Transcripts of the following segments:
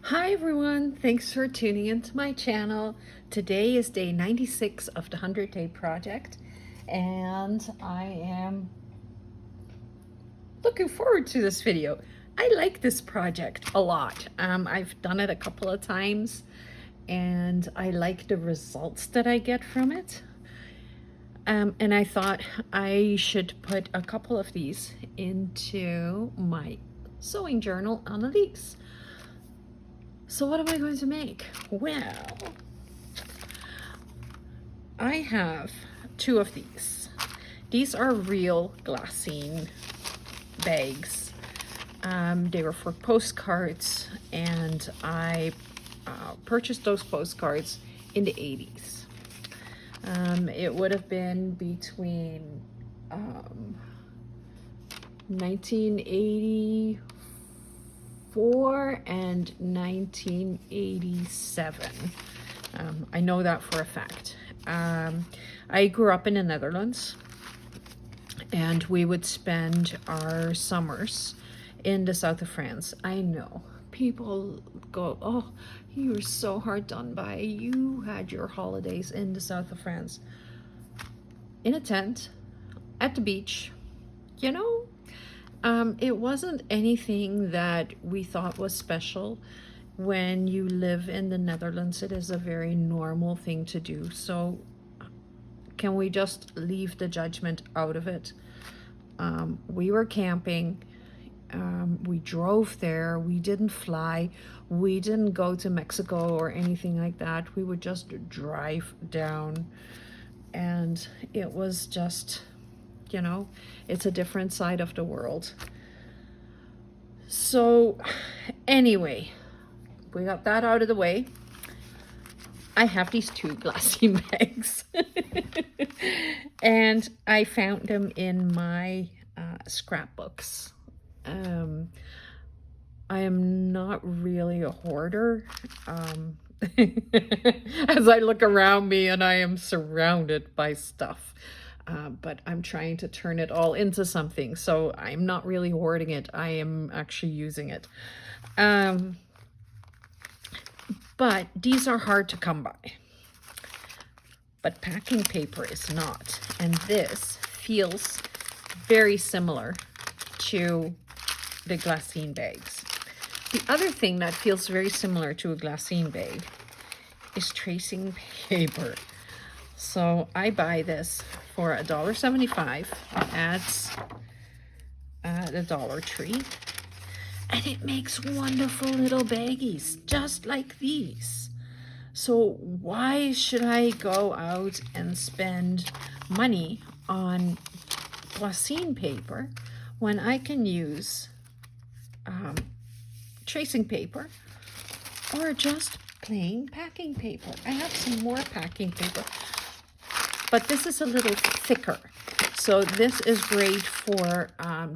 Hi everyone, thanks for tuning into my channel. Today is day 96 of the 100-day project and I am looking forward to this video. I like this project a lot. I've done it a couple of times and I like the results that I get from it. And I thought I should put a couple of these into my sewing journal on the leaves. So what am I going to make? Well, I have two of these. These are real glassine bags. They were for postcards, and I purchased those postcards in the 80s. It would have been between 1984 and 1987. I know that for a fact. I grew up in the Netherlands, and we would spend our summers in the south of France. I know people go, oh, you were so hard done by. You had your holidays in the south of France in a tent at the beach. You know, it wasn't anything that we thought was special. When you live in the Netherlands, it is a very normal thing to do. So can we just leave the judgment out of it? We were camping. We drove there. We didn't fly. We didn't go to Mexico or anything like that. We would just drive down. And it was just, you know, it's a different side of the world. So anyway, we got that out of the way. I have these two glassine bags and I found them in my scrapbooks. I am not really a hoarder. As I look around me and I am surrounded by stuff. But I'm trying to turn it all into something. So I'm not really hoarding it. I am actually using it. But these are hard to come by. But packing paper is not. And this feels very similar to the glassine bags. The other thing that feels very similar to a glassine bag is tracing paper. So I buy this for $1.75 at the Dollar Tree. And it makes wonderful little baggies, just like these. So why should I go out and spend money on glassine paper when I can use tracing paper or just plain packing paper? I have some more packing paper, but this is a little thicker. So this is great for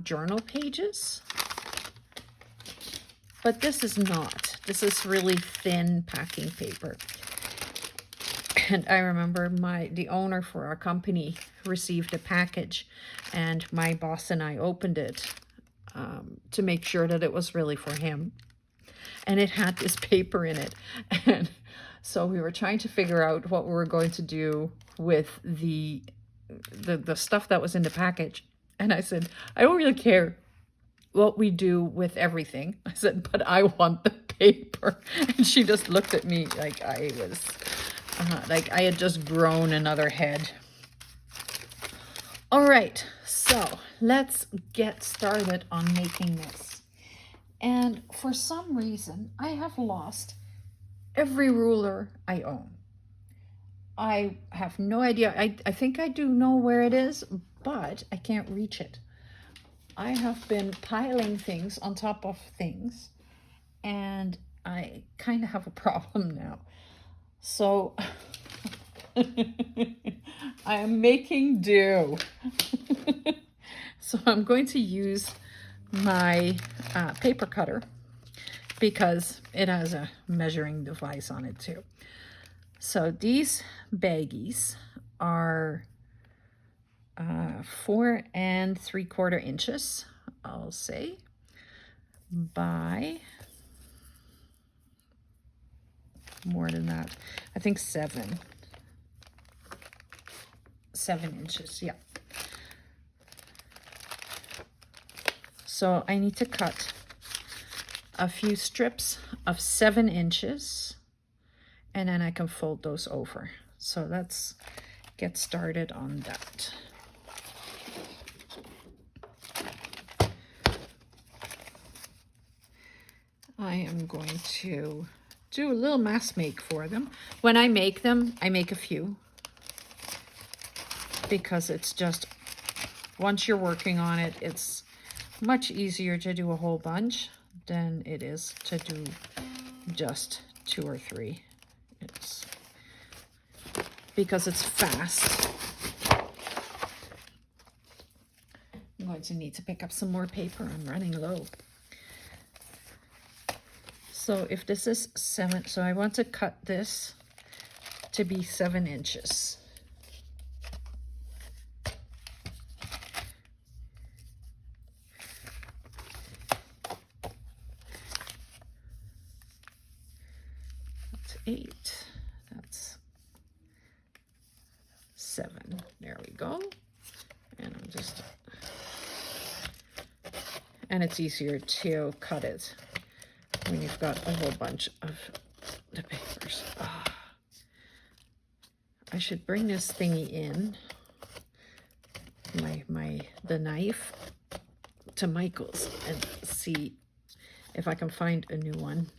journal pages, but this is not. This is really thin packing paper. And I remember the owner for our company received a package, and my boss and I opened it to make sure that it was really for him. And it had this paper in it. And so we were trying to figure out what we were going to do with the stuff that was in the package. And I said, I don't really care what we do with everything. I said, but I want the paper. And she just looked at me like I was, like I had just grown another head. All right, so let's get started on making this. And for some reason, I have lost every ruler I own. I have no idea. I think I do know where it is, but I can't reach it. I have been piling things on top of things, and I kind of have a problem now. So I am making do. So I'm going to use my paper cutter because it has a measuring device on it too. So these baggies are 4 3/4 inches, I'll say, by more than that. I think 7 inches, yeah. So I need to cut a few strips of 7 inches, and then I can fold those over. So let's get started on that. I am going to do a little mass make for them. When I make them, I make a few, because it's just, once you're working on it, it's much easier to do a whole bunch than it is to do just 2 or 3. It's because it's fast. I'm going to need to pick up some more paper. I'm running low. So if this is 7, so I want to cut this to be 7 inches. That's 8. That's 7. There we go. And I'm just, and it's easier to cut it when you've got a whole bunch of the papers. Oh, I should bring this thingy in, the knife, to Michael's and see if I can find a new one.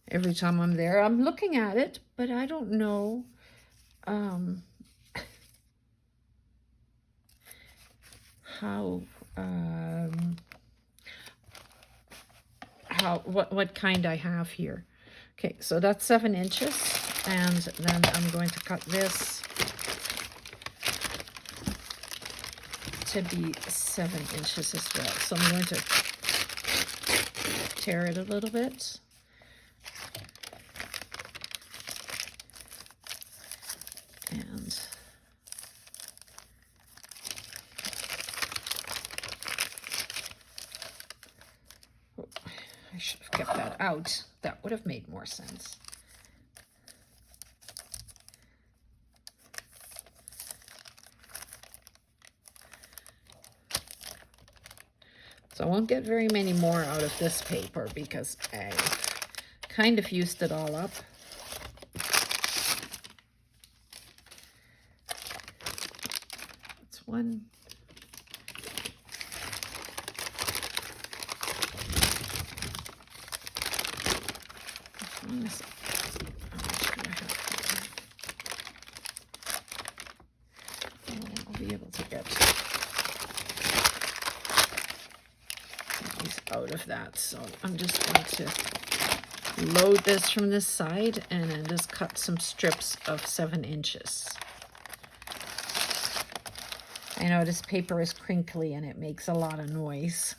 Every time I'm there, I'm looking at it, but I don't know what kind I have here. Okay, so that's 7 inches, and then I'm going to cut this to be 7 inches as well. So I'm going to tear it a little bit. And oh, I should have kept that out. That would have made more sense. So I won't get very many more out of this paper because I kind of used it all up. That's one. I'll be able to get these out of that. So I'm just going to load this from this side and then just cut some strips of 7 inches. I know this paper is crinkly and it makes a lot of noise.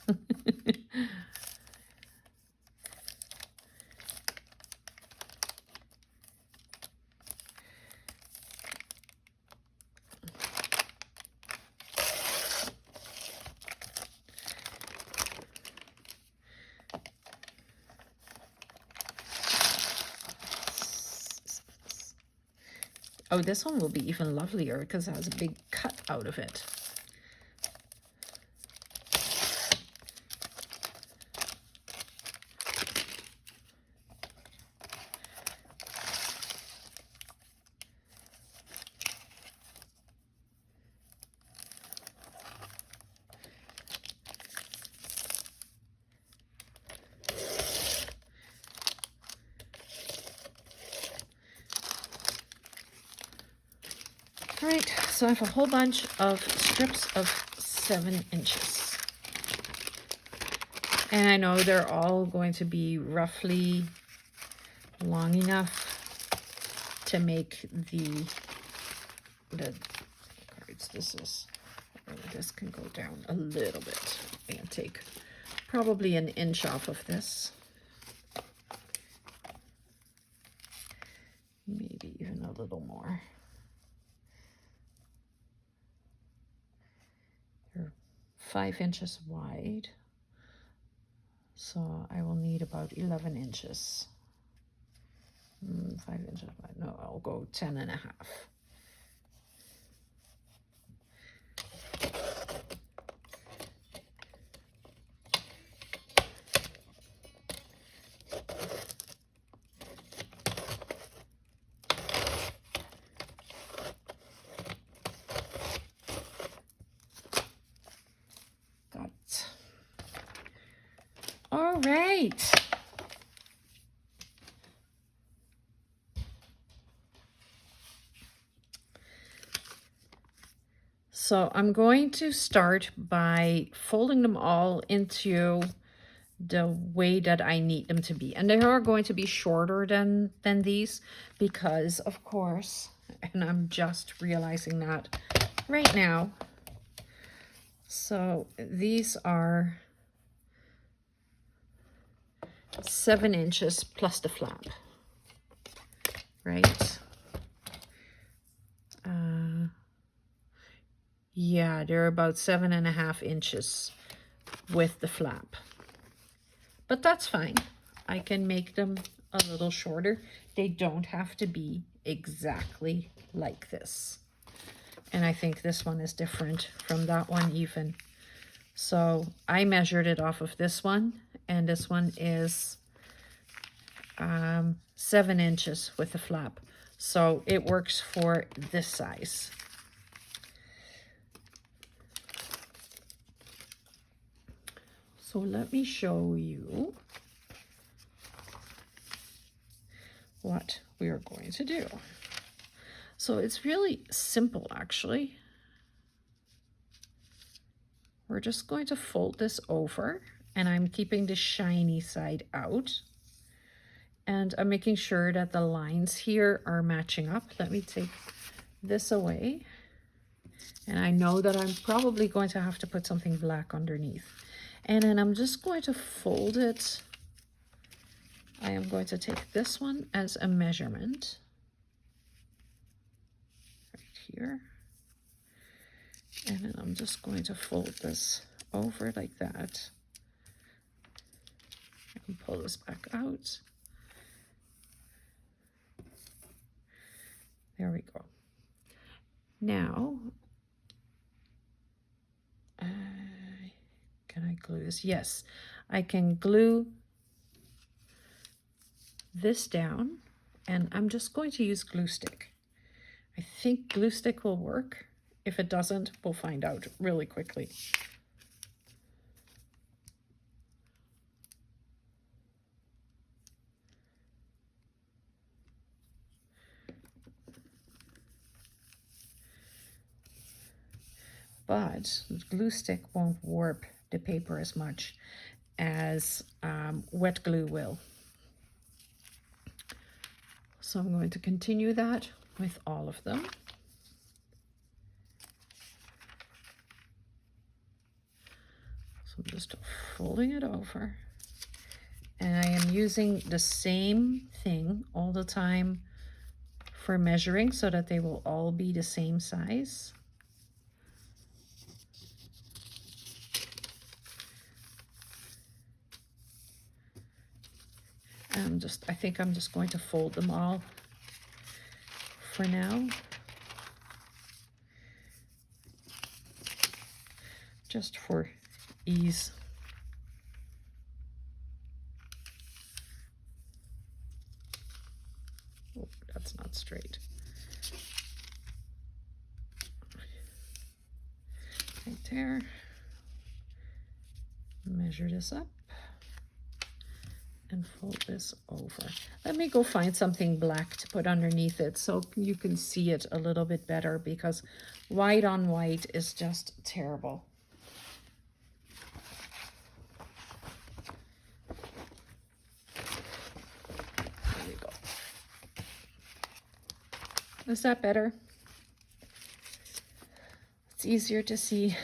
Oh, this one will be even lovelier because it has a big cut out of it. All right, so I have a whole bunch of strips of 7 inches. And I know they're all going to be roughly long enough to make the cards. This can go down a little bit. I can take probably an inch off of this. Maybe even a little more. 5 inches wide. So I will need about 11 inches. 5 inches wide. No, I'll go 10 and a half. Got it. All right. So I'm going to start by folding them all into the way that I need them to be. And they are going to be shorter than these because, of course, and I'm just realizing that right now. So these are 7 inches plus the flap, right? Yeah, they're about 7.5 inches with the flap. But that's fine. I can make them a little shorter. They don't have to be exactly like this. And I think this one is different from that one even. So I measured it off of this one, and this one is 7 inches with the flap. So it works for this size. So let me show you what we are going to do. So it's really simple, actually. We're just going to fold this over, and I'm keeping the shiny side out. And I'm making sure that the lines here are matching up. Let me take this away. And I know that I'm probably going to have to put something black underneath. And then I'm just going to fold it. I am going to take this one as a measurement. Right here. And then I'm just going to fold this over like that. And pull this back out. There we go. Now, can I glue this? Yes, I can glue this down, and I'm just going to use glue stick. I think glue stick will work. If it doesn't, we'll find out really quickly. But glue stick won't warp the paper as much as wet glue will. So I'm going to continue that with all of them. So I'm just folding it over. And I am using the same thing all the time for measuring so that they will all be the same size. I think I'm just going to fold them all for now. Just for ease. Oh, that's not straight. Right there. Measure this up. And fold this over. Let me go find something black to put underneath it so you can see it a little bit better, because white on white is just terrible. There we go. Is that better? It's easier to see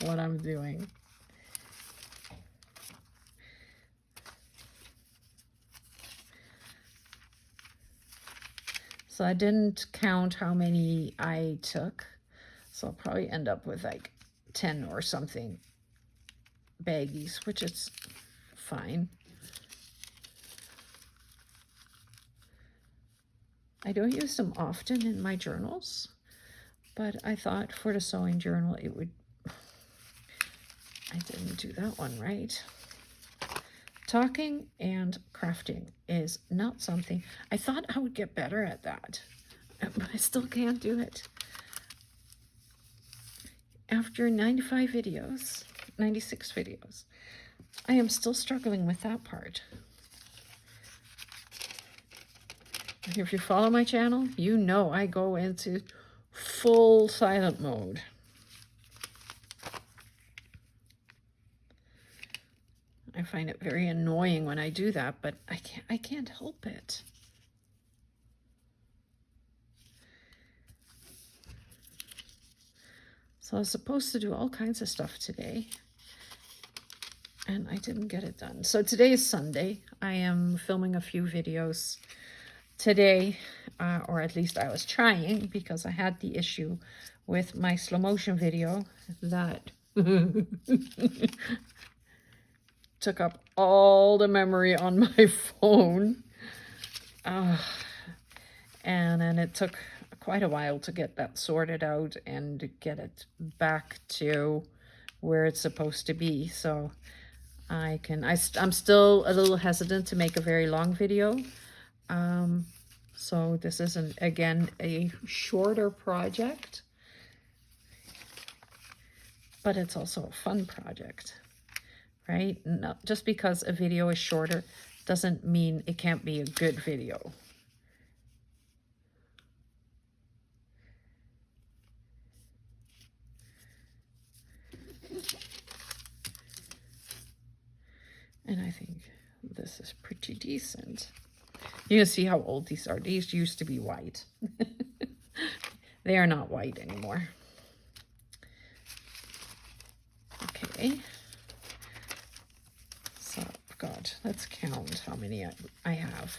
what I'm doing. So I didn't count how many I took. So I'll probably end up with like 10 or something baggies, which is fine. I don't use them often in my journals, but I thought for the sewing journal it would, I didn't do that one right. Talking and crafting is not something, I thought I would get better at that, but I still can't do it. After 95 videos, 96 videos, I am still struggling with that part. If you follow my channel, you know I go into full silent mode. I find it very annoying when I do that, but I can't help it. So I was supposed to do all kinds of stuff today, and I didn't get it done. So today is Sunday. I am filming a few videos today, or at least I was trying, because I had the issue with my slow motion video that took up all the memory on my phone. And then it took quite a while to get that sorted out and to get it back to where it's supposed to be. So I'm still a little hesitant to make a very long video. So this isn't, again, a shorter project, but it's also a fun project, right? Not just because a video is shorter doesn't mean it can't be a good video. And I think this is pretty decent. You can see how old these are. These used to be white. They are not white anymore. Okay. So I've got, let's count how many I have.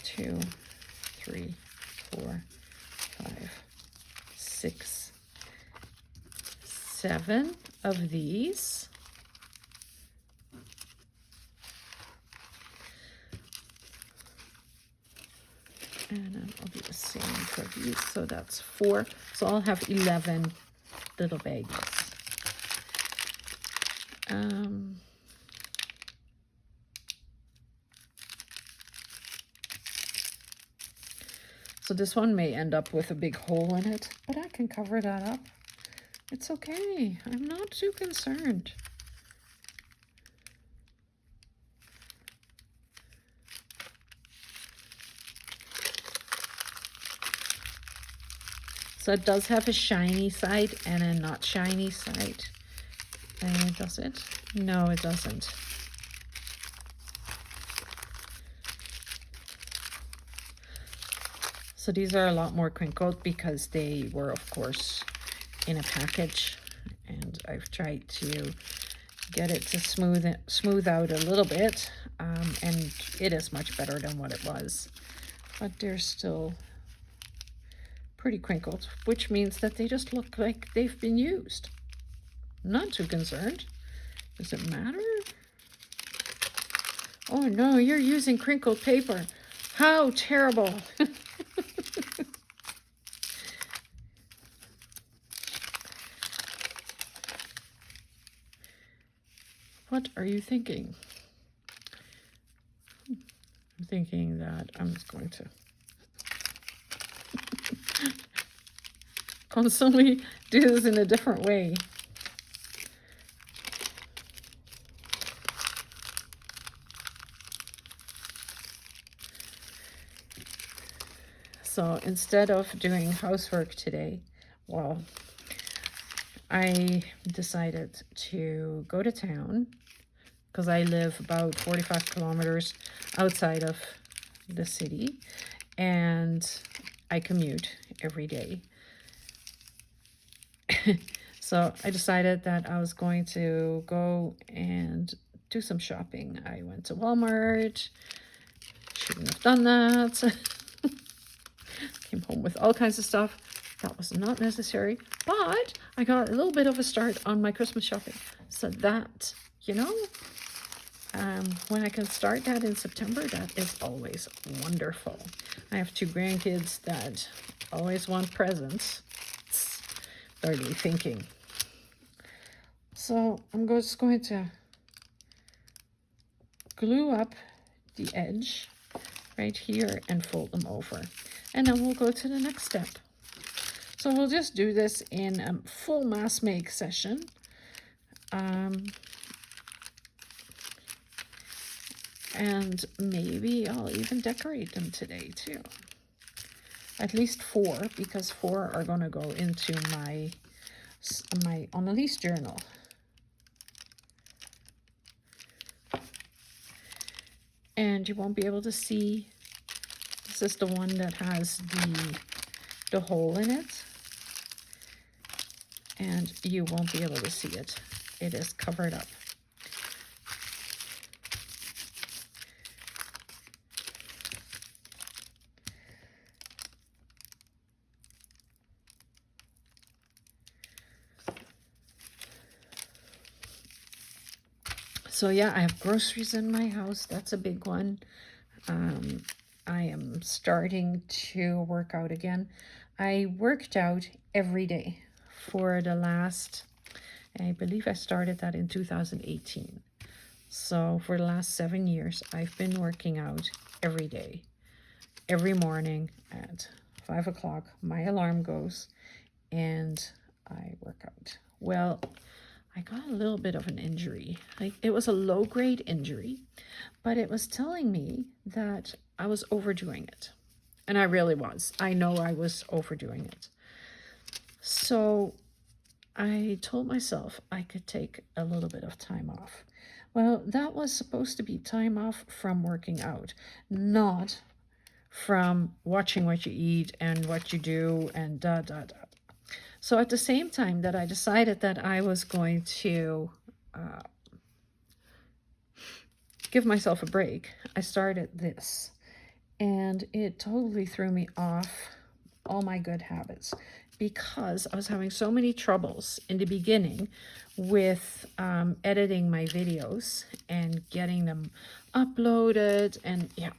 2, 3, 4, 5, 6, 7 of these. And then I'll do the same for these. So that's 4. So I'll have 11 little baggies. So this one may end up with a big hole in it, but I can cover that up. It's okay. I'm not too concerned. So it does have a shiny side and a not shiny side. And does it? No, it doesn't. So these are a lot more crinkled because they were, of course, in a package. And I've tried to get it to smooth out a little bit. And it is much better than what it was. But they're still pretty crinkled, which means that they just look like they've been used. Not too concerned. Does it matter? Oh no, you're using crinkled paper. How terrible. What are you thinking? I'm thinking that I'm just going to constantly do this in a different way. So instead of doing housework today, well, I decided to go to town because I live about 45 kilometers outside of the city and I commute every day. So I decided that I was going to go and do some shopping. I went to Walmart. Shouldn't have done that. Came home with all kinds of stuff. That was not necessary, but I got a little bit of a start on my Christmas shopping. So that, you know, when I can start that in September, that is always wonderful. I have 2 grandkids that always want presents. It's barely thinking. So I'm just going to glue up the edge right here and fold them over. And then we'll go to the next step. So we'll just do this in a full mass make session. And maybe I'll even decorate them today too. At least 4, because 4 are going to go into my Annalise journal. And you won't be able to see, this is the one that has the hole in it. And you won't be able to see it. It is covered up. So yeah, I have groceries in my house. That's a big one. I am starting to work out again. I worked out every day for the last, I believe I started that in 2018. So for the last 7 years, I've been working out every day. Every morning at 5 o'clock, my alarm goes and I work out. Well, I got a little bit of an injury. It was a low-grade injury, but it was telling me that I was overdoing it. And I really was. I know I was overdoing it. So I told myself I could take a little bit of time off. Well, that was supposed to be time off from working out, not from watching what you eat and what you do and da, da, da. So at the same time that I decided that I was going to give myself a break, I started this. And it totally threw me off all my good habits because I was having so many troubles in the beginning with editing my videos and getting them uploaded. And yeah,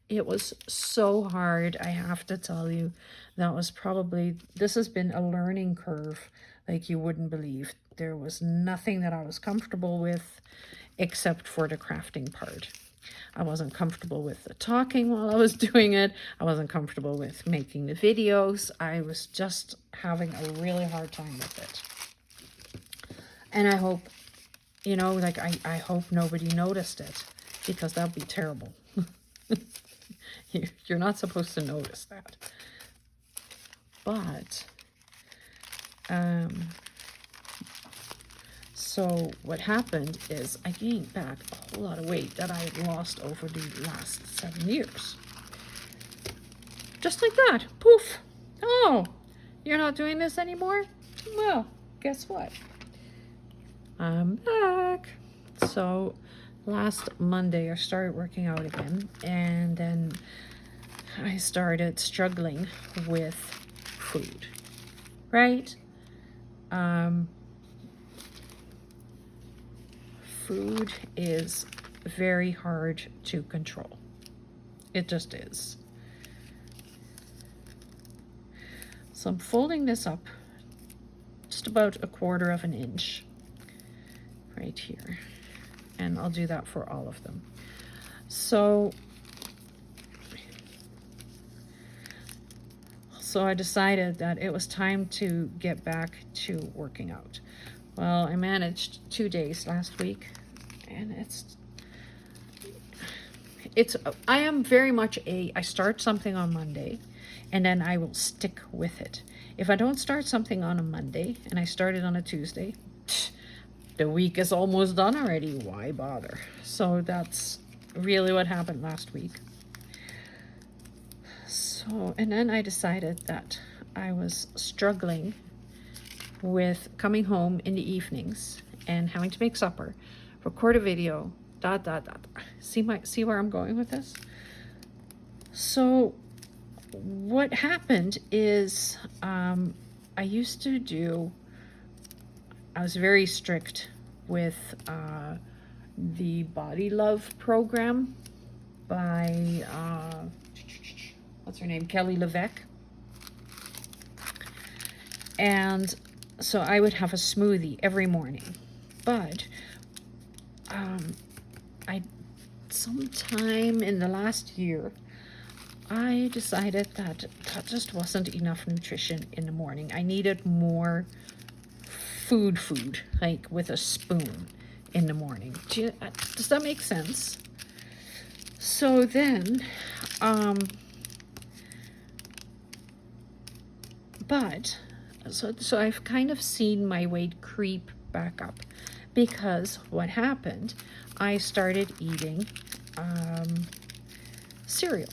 it was so hard, I have to tell you. That was probably, this has been a learning curve like you wouldn't believe. There was nothing that I was comfortable with except for the crafting part. I wasn't comfortable with the talking while I was doing it. I wasn't comfortable with making the videos. I was just having a really hard time with it. And I hope, you know, like I hope nobody noticed it, because that would be terrible. You're not supposed to notice that. But, so what happened is I gained back a whole lot of weight that I had lost over the last 7 years. Just like that. Poof. Oh, you're not doing this anymore? Well, guess what? I'm back. So last Monday I started working out again, and then I started struggling with food, right? Food is very hard to control. It just is. So I'm folding this up just about 1/4 of an inch right here. And I'll do that for all of them. So I decided that it was time to get back to working out. Well, I managed 2 days last week, and I am very much I start something on Monday, and then I will stick with it. If I don't start something on a Monday, and I start it on a Tuesday, the week is almost done already. Why bother? So that's really what happened last week. So, and then I decided that I was struggling with coming home in the evenings and having to make supper, record a video, See where I'm going with this? So what happened is I was very strict with the Body Love program by, what's her name, Kelly LeVeque. And so I would have a smoothie every morning. But sometime in the last year, I decided that that just wasn't enough nutrition in the morning. I needed more food, like with a spoon in the morning. Does that make sense? So then, so I've kind of seen my weight creep back up, because what happened, I started eating cereal,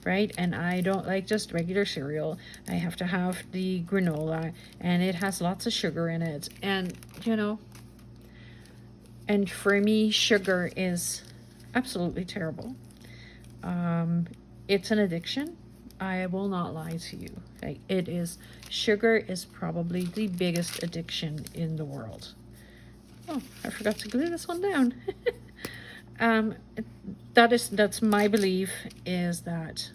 right? And I don't like just regular cereal. I have to have the granola, and it has lots of sugar in it. And, you know, and for me, sugar is absolutely terrible. It's an addiction. I will not lie to you. Like, sugar is probably the biggest addiction in the world. Oh, I forgot to glue this one down. That's my belief, is that,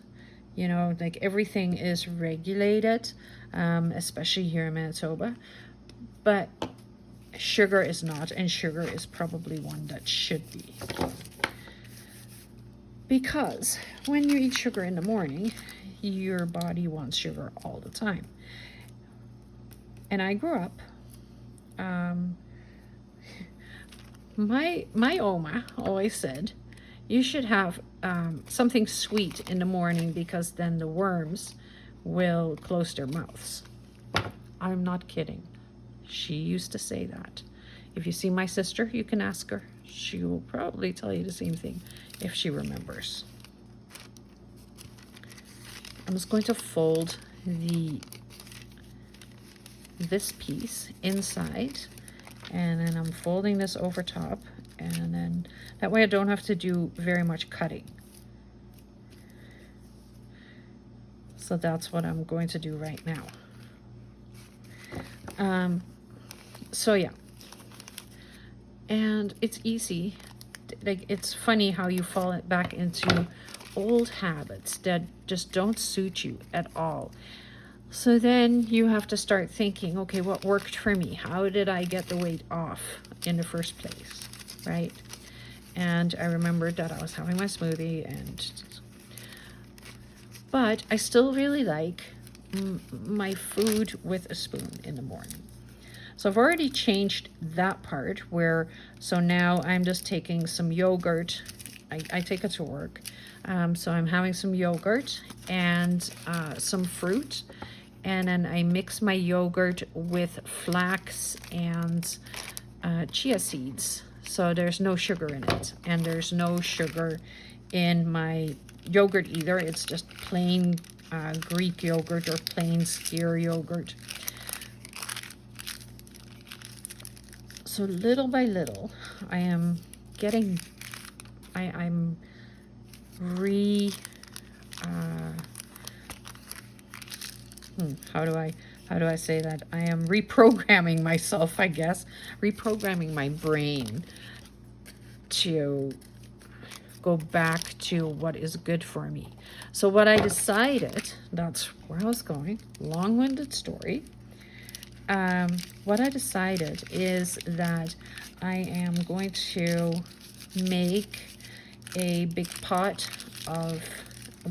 you know, like, everything is regulated, especially here in Manitoba, but sugar is not, and sugar is probably one that should be. Because when you eat sugar in the morning, your body wants sugar all the time. And I grew up, my Oma always said, you should have something sweet in the morning, because then the worms will close their mouths. I'm not kidding. She used to say that. If you see my sister, you can ask her. She will probably tell you the same thing if she remembers. I'm just going to fold this piece inside, and then I'm folding this over top, and then that way I don't have to do very much cutting. So that's what I'm going to do right now. So yeah, and it's easy. Like, it's funny how you fall back into old habits that just don't suit you at all. So then you have to start thinking, okay, what worked for me? How did I get the weight off in the first place, right? And I remembered that I was having my smoothie, but I still really like my food with a spoon in the morning. So I've already changed that part so now I'm just taking some yogurt. I take it to work. So I'm having some yogurt and some fruit. And then I mix my yogurt with flax and chia seeds. So there's no sugar in it. And there's no sugar in my yogurt either. It's just plain Greek yogurt or plain skyr yogurt. So little by little, I'm how do I say that? I am reprogramming myself, I guess, reprogramming my brain to go back to what is good for me. So what I decided, that's where I was going, long-winded story. What I decided is that I am going to make a big pot of,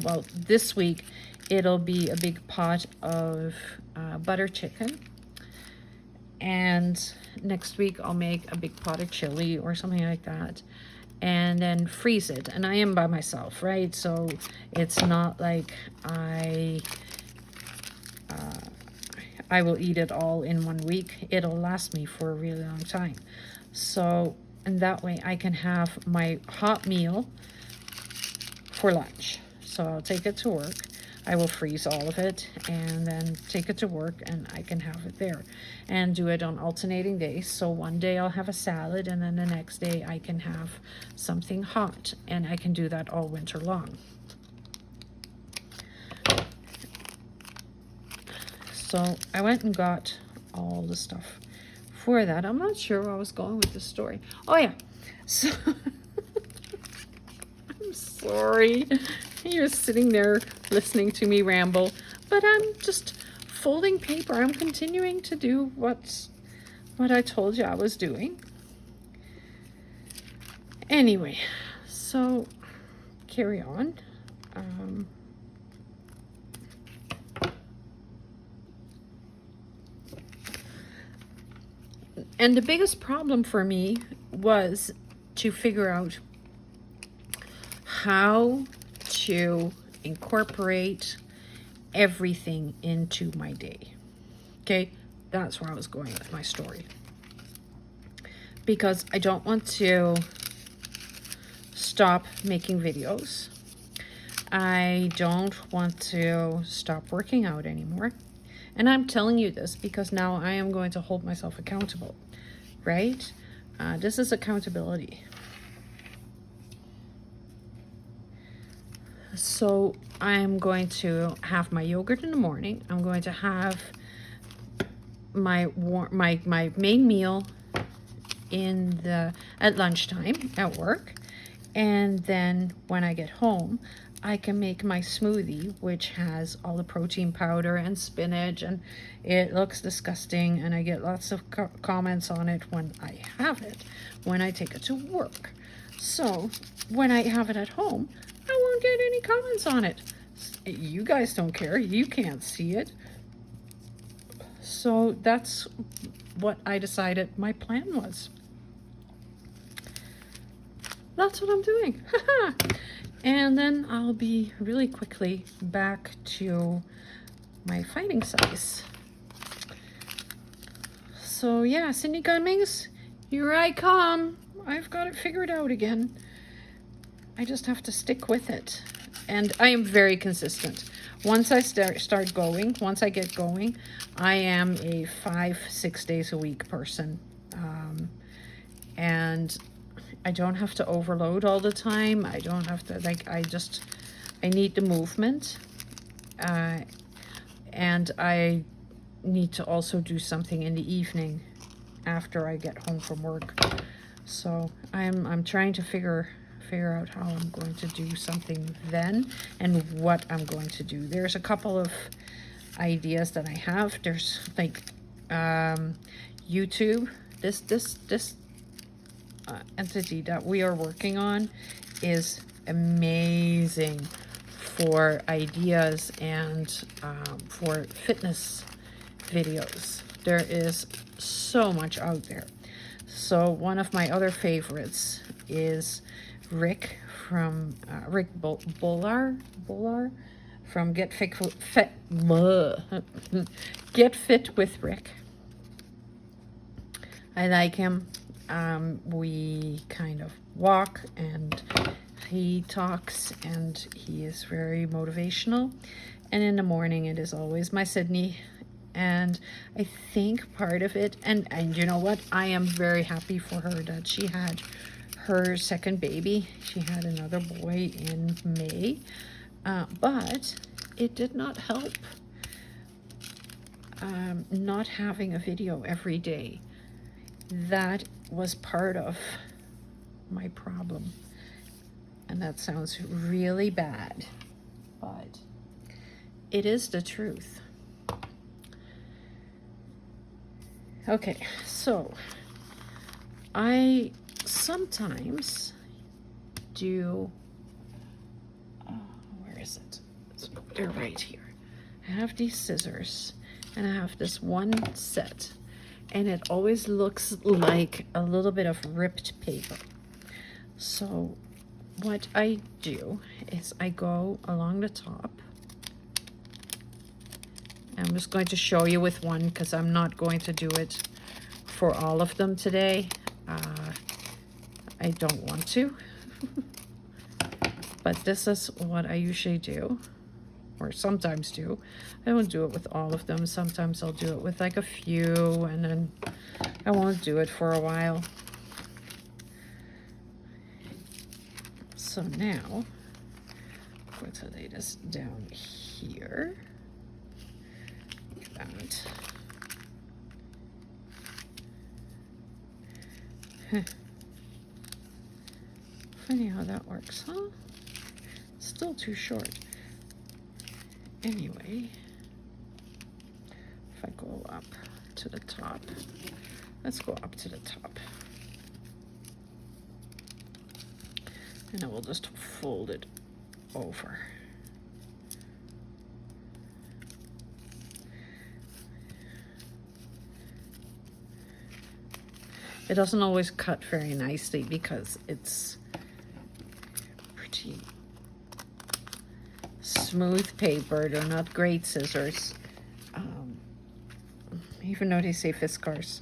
well, this week it'll be a big pot of butter chicken, and next week I'll make a big pot of chili or something like that, and then freeze it. And I am by myself, right? So it's not like I will eat it all in 1 week. It'll last me for a really long time. So, and that way I can have my hot meal for lunch. So I'll take it to work. I will freeze all of it and then take it to work, and I can have it there and do it on alternating days. So one day I'll have a salad, and then the next day I can have something hot, and I can do that all winter long. So I went and got all the stuff for that. I'm not sure where I was going with this story. Oh yeah, so I'm sorry you're sitting there listening to me ramble, but I'm just folding paper. I'm continuing to do what I told you I was doing. Anyway, so carry on. And the biggest problem for me was to figure out how to incorporate everything into my day. Okay, that's where I was going with my story. Because I don't want to stop making videos. I don't want to stop working out anymore. And I'm telling you this because now I am going to hold myself accountable, right? This is accountability. So I'm going to have my yogurt in the morning. I'm going to have my main meal at lunchtime at work. And then when I get home, I can make my smoothie, which has all the protein powder and spinach, and it looks disgusting, and I get lots of comments on it when I have it, when I take it to work. So when I have it at home, I won't get any comments on it. You guys don't care. You can't see it. So that's what I decided my plan was. That's what I'm doing. And then I'll be really quickly back to my fighting size. So yeah, Cindy Cummings, here I come. I've got it figured out again. I just have to stick with it. And I am very consistent. Once I start going, once I get going, I am a 5-6 days a week person. And I don't have to overload all the time. I don't have to, I need the movement. And I need to also do something in the evening after I get home from work. So I'm trying to figure out how I'm going to do something then and what I'm going to do. There's a couple of ideas that I have. There's like YouTube. This entity that we are working on is amazing for ideas and for fitness videos. There is so much out there. So one of my other favorites is Rick from Rick Bollar from Get Fit with Rick. I like him. We kind of walk and he talks and he is very motivational. And in the morning it is always my Sydney. And I think part of it, and you know what? I am very happy for her that she had her second baby. She had another boy in May. But it did not help not having a video every day. That was part of my problem. And that sounds really bad, but it is the truth. Okay, so I sometimes do, where is it? They're right here. I have these scissors and I have this one set and it always looks like a little bit of ripped paper. So what I do is I go along the top. I'm just going to show you with one because I'm not going to do it for all of them today. I don't want to. But this is what I usually do, or sometimes do. I won't do it with all of them. Sometimes I'll do it with like a few, and then I won't do it for a while. So now, I'm going to lay this down here. That that. Funny how that works, huh? Still too short. Anyway, if I go up to the top, let's go up to the top. And I will just fold it over. It doesn't always cut very nicely because it's pretty smooth paper. They're not great scissors. Even though they say Fiskars,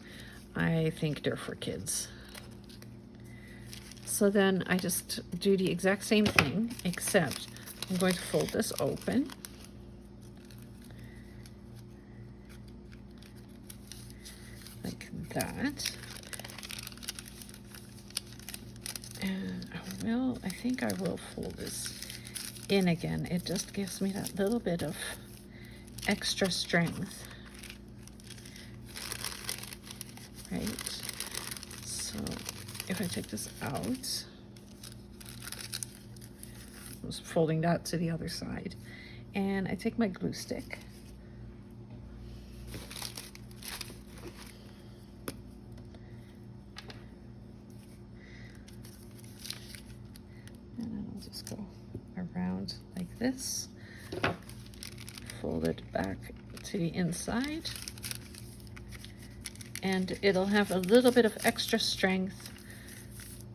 I think they're for kids. So then I just do the exact same thing, except I'm going to fold this open. Like that. And I think I will fold this in again. It just gives me that little bit of extra strength. Right? So if I take this out, I'm just folding that to the other side, and I take my glue stick. And then I'll just go around like this, fold it back to the inside, and it'll have a little bit of extra strength,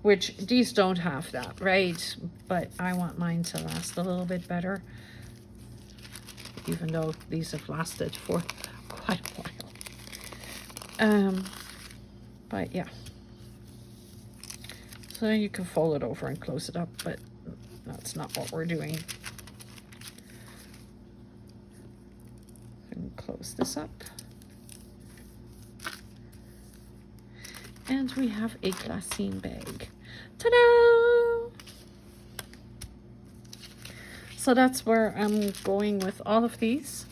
which these don't have that, right? But I want mine to last a little bit better, even though these have lasted for quite a while. But yeah. So you can fold it over and close it up, but that's not what we're doing. And close this up. And we have a glassine bag. Ta-da! So that's where I'm going with all of these.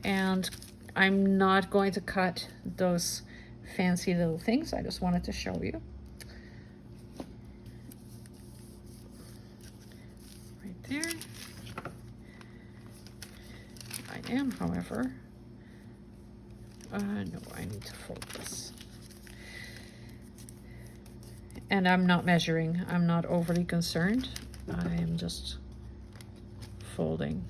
And I'm not going to cut those fancy little things. I just wanted to show you. Right there. I am, however, no, I need to fold this. And I'm not measuring. I'm not overly concerned. I am just folding.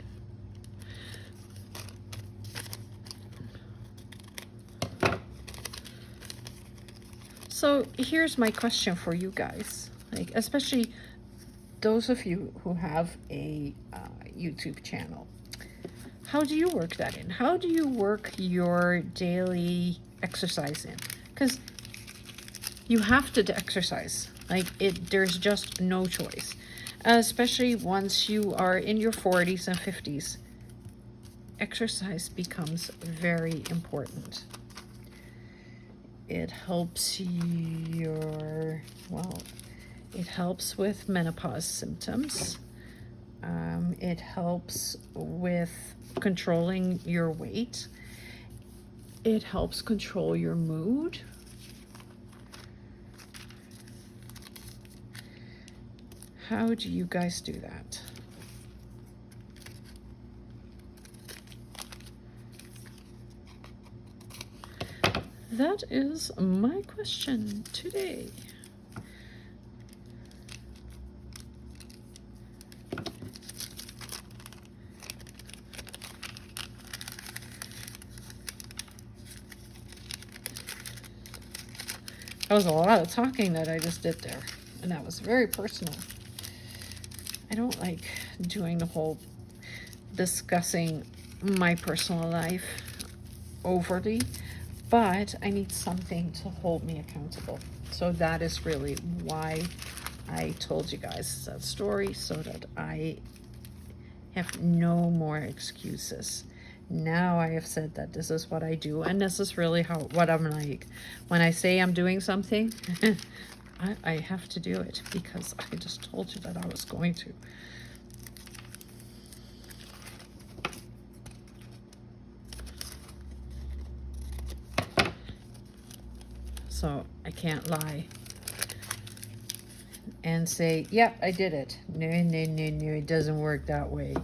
So here's my question for you guys, like especially those of you who have a YouTube channel. How do you work that in? How do you work your daily exercise in? Because you have to exercise. Like there's just no choice. Especially once you are in your 40s and 50s, exercise becomes very important. It helps it helps with menopause symptoms. It helps with controlling your weight. It helps control your mood. How do you guys do that? That is my question today. That was a lot of talking that I just did there, and that was very personal. I don't like doing the whole discussing my personal life overly, but I need something to hold me accountable. So that is really why I told you guys that story, so that I have no more excuses. Now I have said that this is what I do, and this is really what I'm like. When I say I'm doing something, I have to do it because I just told you that I was going to. So I can't lie and say, yep, I did it. No, no, no, no, it doesn't work that way.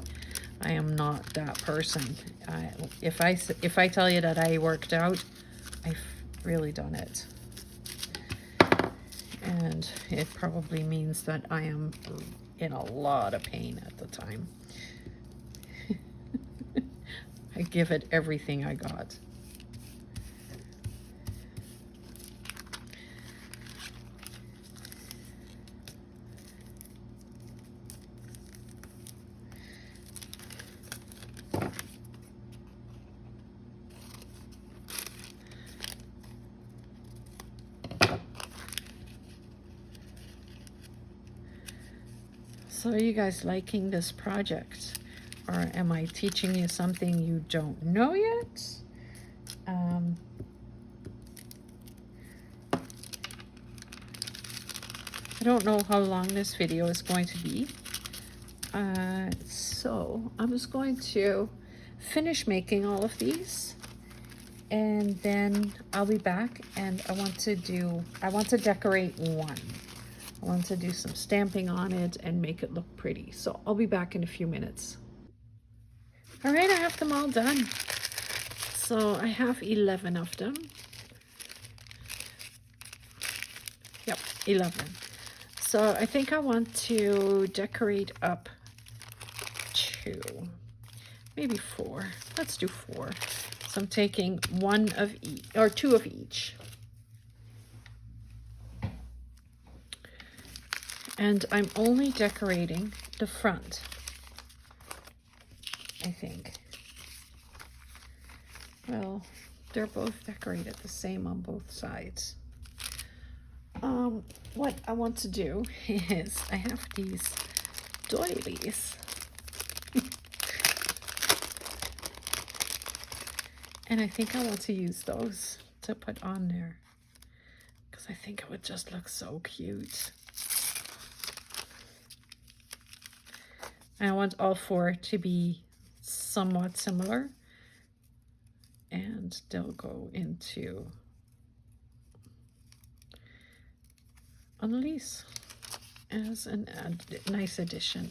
I am not that person. If I tell you that I worked out, I've really done it. And it probably means that I am in a lot of pain at the time. I give it everything I got. So are you guys liking this project? Or am I teaching you something you don't know yet? I don't know how long this video is going to be. So I'm just going to finish making all of these, and then I'll be back, and I want to decorate one. I want to do some stamping on it and make it look pretty. So I'll be back in a few minutes. All right, I have them all done. So I have 11 of them. Yep, 11. So I think I want to decorate up 2, maybe 4. Let's do 4. So I'm taking 1 of each, or 2 of each. And I'm only decorating the front, I think. Well, they're both decorated the same on both sides. What I want to do is I have these doilies. And I think I want to use those to put on there, because I think it would just look so cute. I want all 4 to be somewhat similar, and they'll go into Annalise as a nice addition.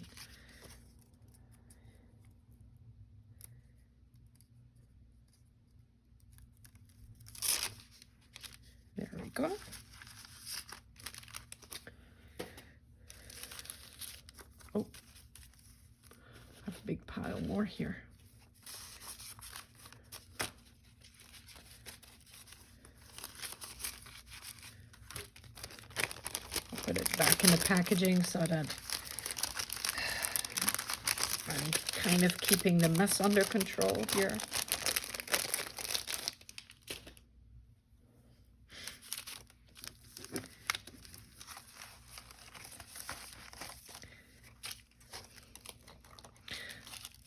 There we go. Oh, I have a big pile more here. Put it back in the packaging so that I'm kind of keeping the mess under control here.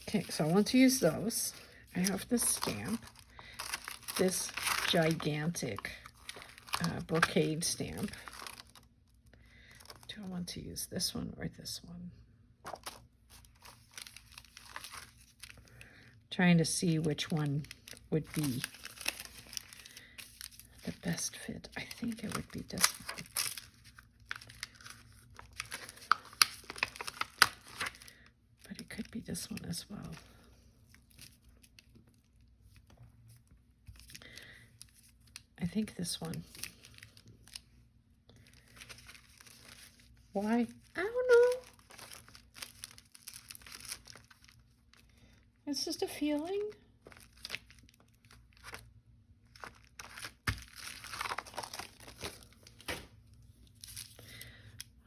Okay, so I want to use those. I have this stamp, this gigantic brocade stamp. Do I want to use this one or this one? Trying to see which one would be the best fit. I think it would be this one. But it could be this one as well. I think this one. Why? I don't know. It's just a feeling.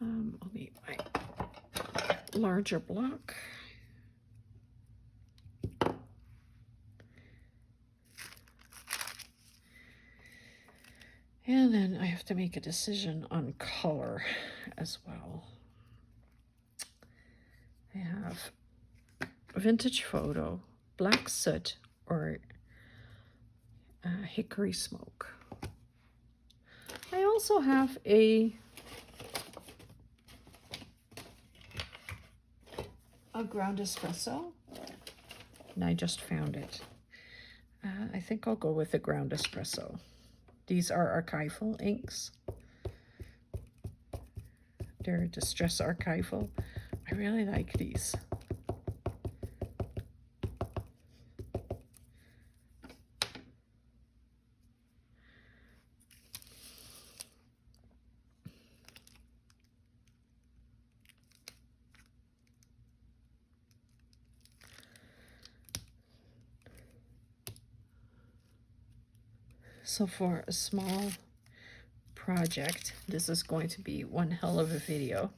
I'll need my larger block. And then I have to make a decision on color as well. I have vintage photo, black soot, or hickory smoke. I also have a ground espresso, and I just found it. I think I'll go with the ground espresso. These are archival inks. They're Distress Archival. I really like these. So for a small project, this is going to be one hell of a video.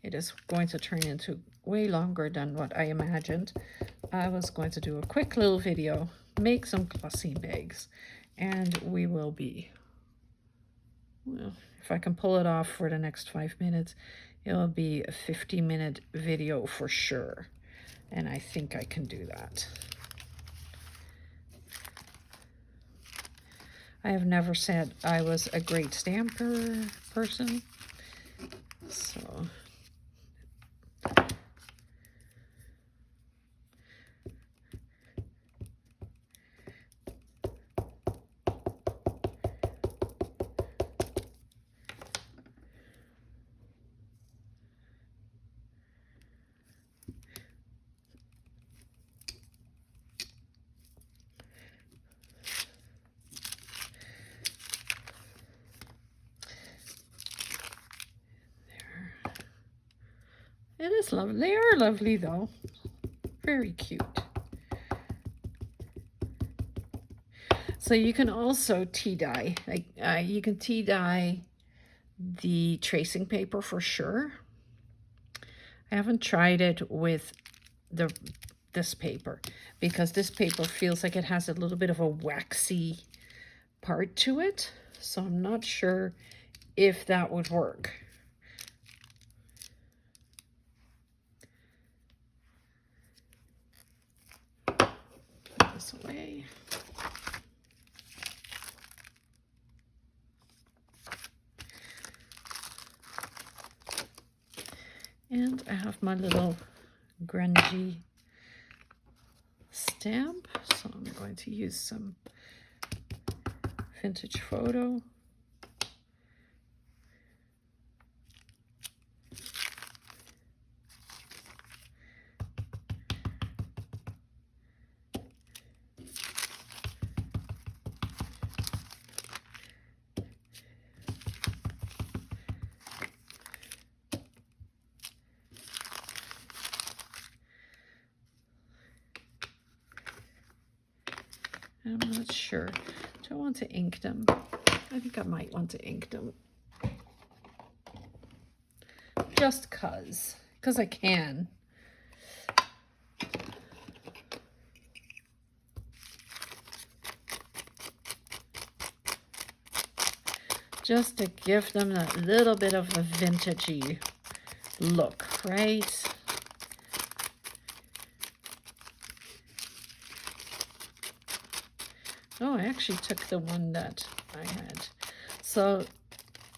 It is going to turn into way longer than what I imagined. I was going to do a quick little video, make some glassine bags, and we will be, well, if I can pull it off for the next 5 minutes, it'll be a 50-minute video for sure. And I think I can do that. I have never said I was a great stamper person, so it is lovely. They are lovely though. Very cute. So you can also tea dye. Like you can tea dye the tracing paper for sure. I haven't tried it with this paper because this paper feels like it has a little bit of a waxy part to it. So I'm not sure if that would work. This away. And I have my little grungy stamp, so I'm going to use some vintage photo. I'm not sure. Do I want to ink them? I think I might want to ink them. Just cause I can. Just to give them that little bit of a vintagey look, right? Oh, I actually took the one that I had. So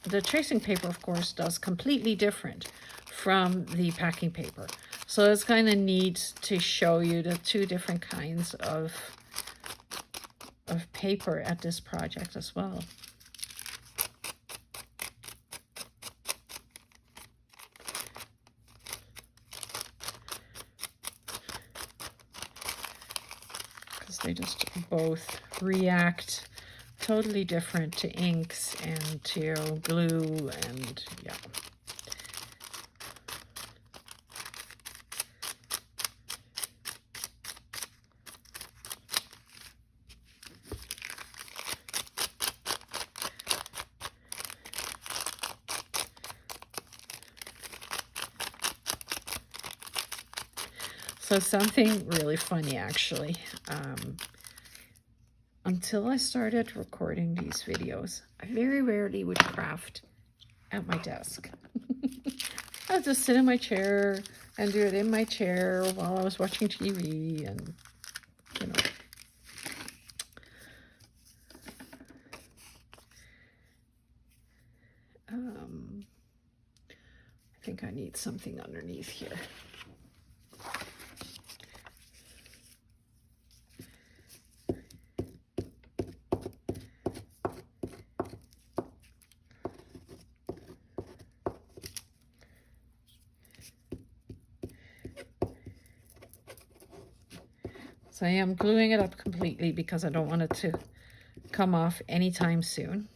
the tracing paper, of course, does completely different from the packing paper. So it's kind of neat to show you the two different kinds of paper at this project as well. They just both react totally different to inks and to glue, and yeah. So something really funny, actually. Until I started recording these videos, I very rarely would craft at my desk. I would just sit in my chair and do it in my chair while I was watching TV, and, you know. I think I need something underneath here. So I am gluing it up completely because I don't want it to come off anytime soon.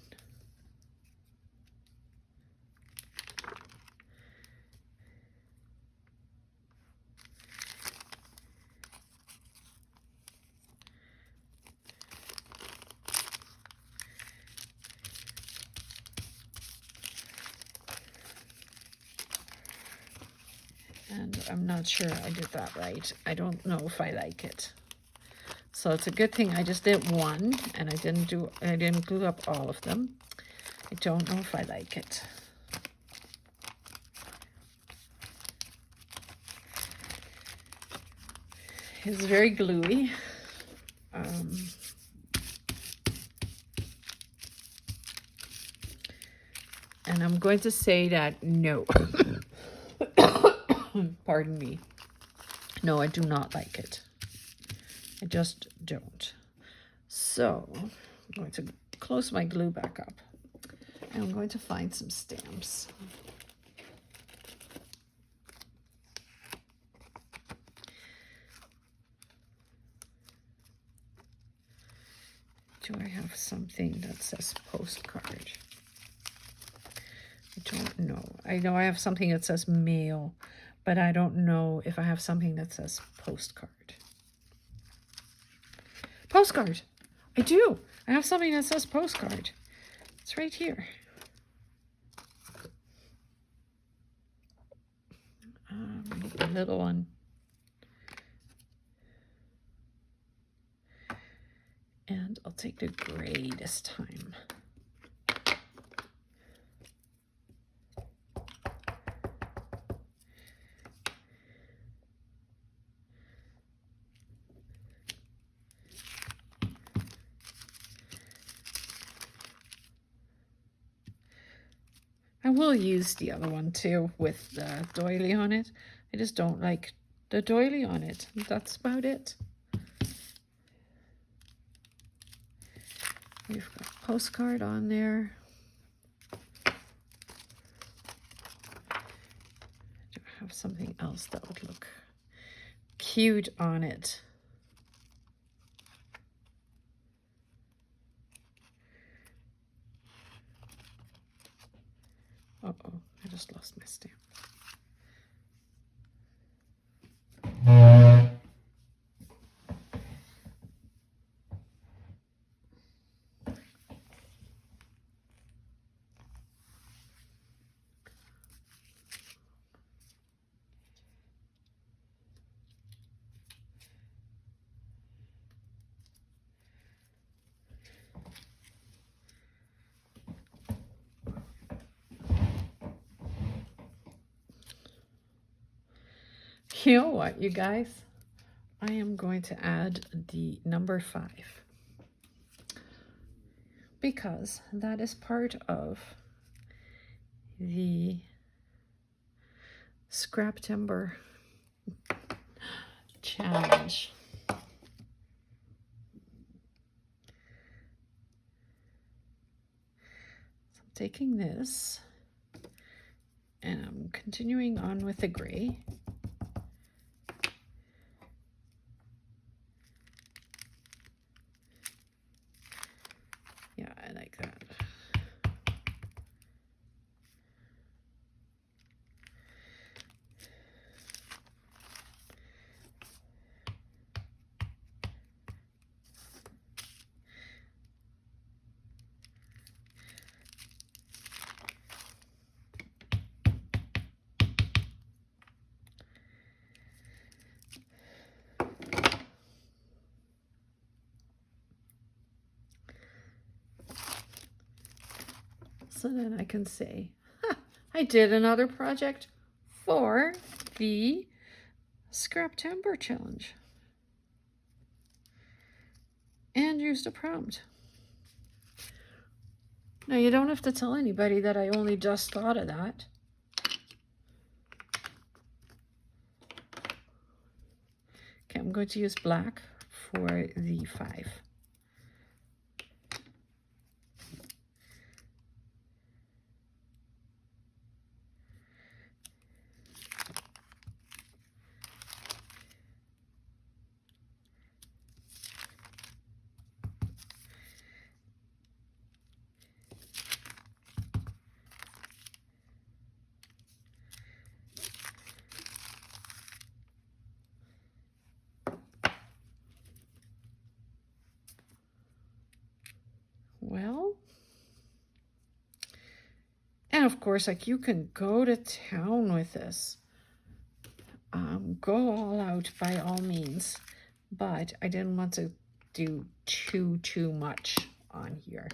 And I'm not sure I did that right. I don't know if I like it. So it's a good thing I just did one and I didn't glue up all of them. I don't know if I like it. It's very gluey. And I'm going to say that no. Pardon me. No, I do not like it. I just don't. So I'm going to close my glue back up. And I'm going to find some stamps. Do I have something that says postcard? I don't know. I know I have something that says mail, but I don't know if I have something that says postcard. Postcard! I do! I have something that says postcard. It's right here. A little one. And I'll take the gray this time. I will use the other one too with the doily on it. I just don't like the doily on it. That's about it. We've got a postcard on there. Do I have something else that would look cute on it? Uh-oh, I just lost my stamp. You know what, you guys? I am going to add the number 5 because that is part of the scrap timber challenge. So I'm taking this and I'm continuing on with the gray. Yeah, I like that. So then I can say, I did another project for the Scrap Timber Challenge. And used a prompt. Now you don't have to tell anybody that I only just thought of that. Okay, I'm going to use black for the 5. of course, like, you can go to town with this. Go all out by all means. But I didn't want to do too much on here.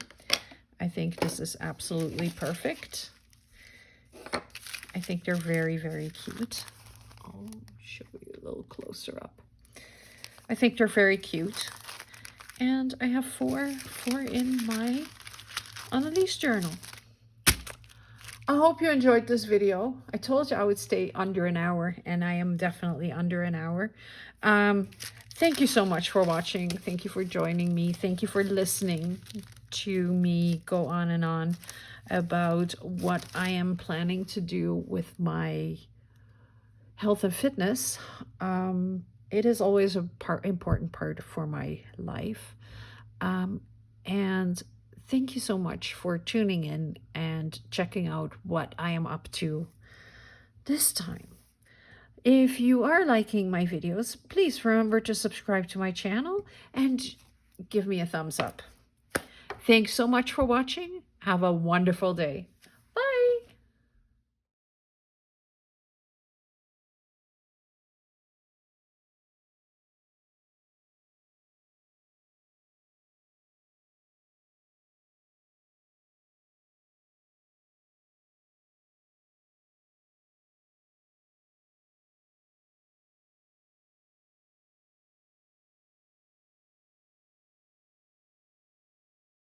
I think this is absolutely perfect. I think they're very, very cute. I'll show you a little closer up. I think they're very cute. And I have four in my Annalise journal. I hope you enjoyed this video. I told you I would stay under an hour, and I am definitely under an hour. Thank you so much for watching. Thank you for joining me. Thank you for listening to me go on and on about what I am planning to do with my health and fitness. It is always a important part for my life. And thank you so much for tuning in and checking out what I am up to this time. If you are liking my videos, please remember to subscribe to my channel and give me a thumbs up. Thanks so much for watching. Have a wonderful day.